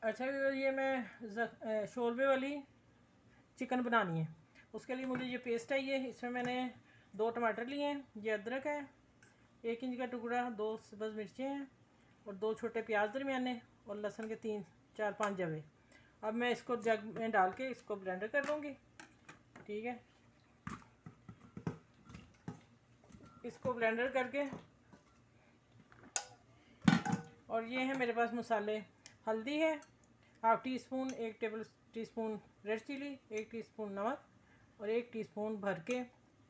अच्छा ये मैं शोरबे वाली चिकन बनानी है। उसके लिए मुझे ये पेस्ट चाहिए। इसमें मैंने 2 टमाटर लिए हैं, ये अदरक है, 1 इंच का टुकड़ा, 2 सब्ज़ मिर्चें हैं और 2 छोटे प्याज दरमियाने और लहसुन के 3-4-5 जवे। अब मैं इसको जग में डाल के इसको ब्लेंडर कर लूँगी। ठीक है, इसको ब्लेंडर करके, और ये है मेरे पास मसाले। हल्दी है half teaspoon, 1 table teaspoon red chilli, 1 टीस्पून नमक और 1 टीस्पून भर के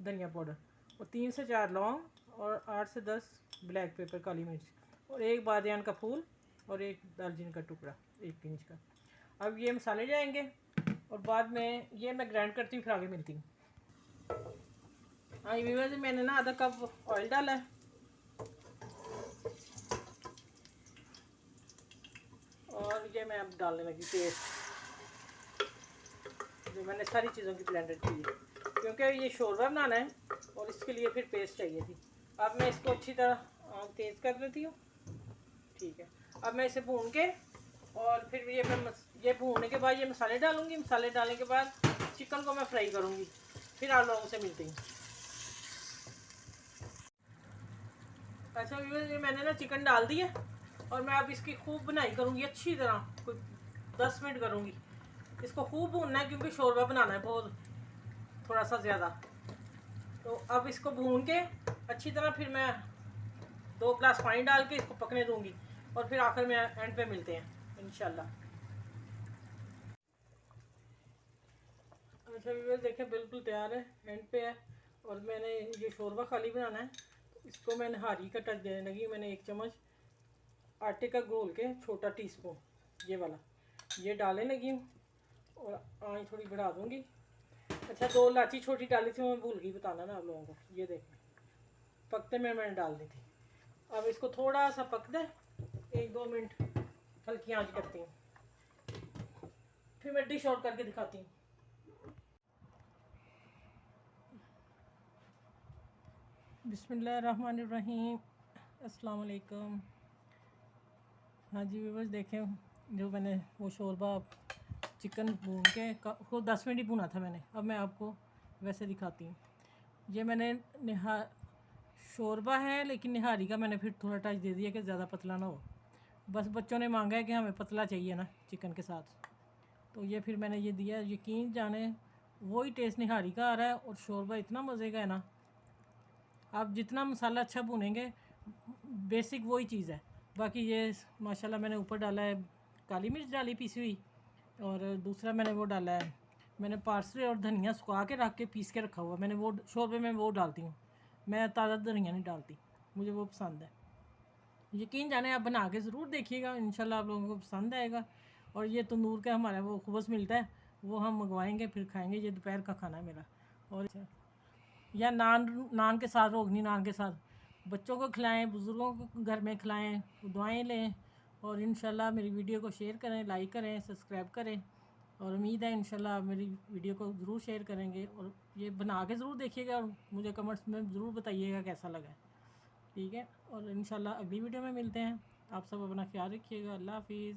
धनिया पाउडर और 3 से 4 लौंग और 8 से 10 ब्लैक पेपर काली मिर्च और 1 बादियान का फूल और 1 दालचीनी का टुकड़ा 1 इंच का। अब ये मसाले जाएंगे और बाद में ये मैं ग्राइंड करती हूँ, फिर आगे मिलती हूँ। हाँ ये मैंने ना आधा कप ऑयल डाला है और ये मैं अब डालने लगी पेस्ट, जो मैंने सारी चीज़ों की ब्लेंडर की है क्योंकि ये शोरबा बनाना है और इसके लिए फिर पेस्ट चाहिए थी। अब मैं इसको अच्छी तरह तेज़ कर देती हूँ। ठीक है, अब मैं इसे भून के और फिर ये भूनने के बाद ये मसाले डालूँगी। मसाले डालने के बाद चिकन को मैं फ्राई करूँगी, फिर आप लोगों से मिलती हूँ। अच्छा ये मैंने ना चिकन डाल दिया और मैं अब इसकी खूब बुनाई करूँगी अच्छी तरह, कोई 10 मिनट करूँगी। इसको खूब भूनना है क्योंकि शोरबा बनाना है बहुत, थोड़ा सा ज़्यादा। तो अब इसको भून के अच्छी तरह फिर मैं 2 गिलास पानी डाल के इसको पकने दूँगी और फिर आखिर में एंड पे मिलते हैं इंशाल्लाह। अच्छा व्यूअर्स देखें बिल्कुल तैयार है, एंड पे है। और मैंने ये शोरबा खाली बनाना है तो इसको मैं नहारी का टच देने लगी। मैंने 1 चम्मच आटे का घोल के छोटा टीस्पून ये वाला ये डालने लगी हूँ और आँच थोड़ी बढ़ा दूँगी। अच्छा 2 इलायची छोटी डाली थी, मैं भूल गई बताना ना आप लोगों को। ये देखें पकते में मैंने डाल दी थी। अब इसको थोड़ा सा पक दे, 1-2 मिनट हल्की आँच करती हूँ, फिर मैं डिश आउट करके दिखाती हूँ। बिस्मिल्लाहिर्रहमानिर्रहीम, अस्सलाम वालेकुम। हाँ जी व्यूअर्स देखें, जो मैंने वो शोरबा चिकन भून के को 10 मिनट ही भुना था मैंने। अब मैं आपको वैसे दिखाती हूँ। ये मैंने शोरबा है लेकिन निहारी का मैंने फिर थोड़ा टच दे दिया कि ज़्यादा पतला ना हो। बस बच्चों ने मांगा है कि हमें पतला चाहिए ना चिकन के साथ, तो ये फिर मैंने ये दिया। यकीन जाने वही टेस्ट निहारी का आ रहा है और शोरबा इतना मज़े का है ना। आप जितना मसाला अच्छा भुनेंगे, बेसिक वही चीज़ है। बाकी ये माशाल्लाह मैंने ऊपर डाला है काली मिर्च डाली पीसी हुई, और दूसरा मैंने वो डाला है, मैंने पार्सले और धनिया सुखा के रख के पीस के रखा हुआ। मैंने वो शोरबे में वो डालती हूँ, मैं ताज़ा धनिया नहीं डालती, मुझे वो पसंद है। यकीन जाने आप बना के ज़रूर देखिएगा, इंशाल्लाह आप लोगों को पसंद आएगा। और ये तंदूर का हमारा वो खुबस मिलता है, वो हम मंगवाएंगे फिर खाएंगे। ये दोपहर का खाना है मेरा। और या नान के साथ, रोगनी नान के साथ बच्चों को खिलाएं, बुज़ुर्गों को घर में खिलाएं, दुआएं लें। और इंशाल्लाह मेरी वीडियो को शेयर करें, लाइक करें, सब्सक्राइब करें। और उम्मीद है इंशाल्लाह आप मेरी वीडियो को ज़रूर शेयर करेंगे और ये बना के ज़रूर देखिएगा और मुझे कमेंट्स में ज़रूर बताइएगा कैसा लगा। ठीक है, और इंशाल्लाह अगली वीडियो में मिलते हैं। आप सब अपना ख्याल रखिएगा। अल्लाह हाफिज़।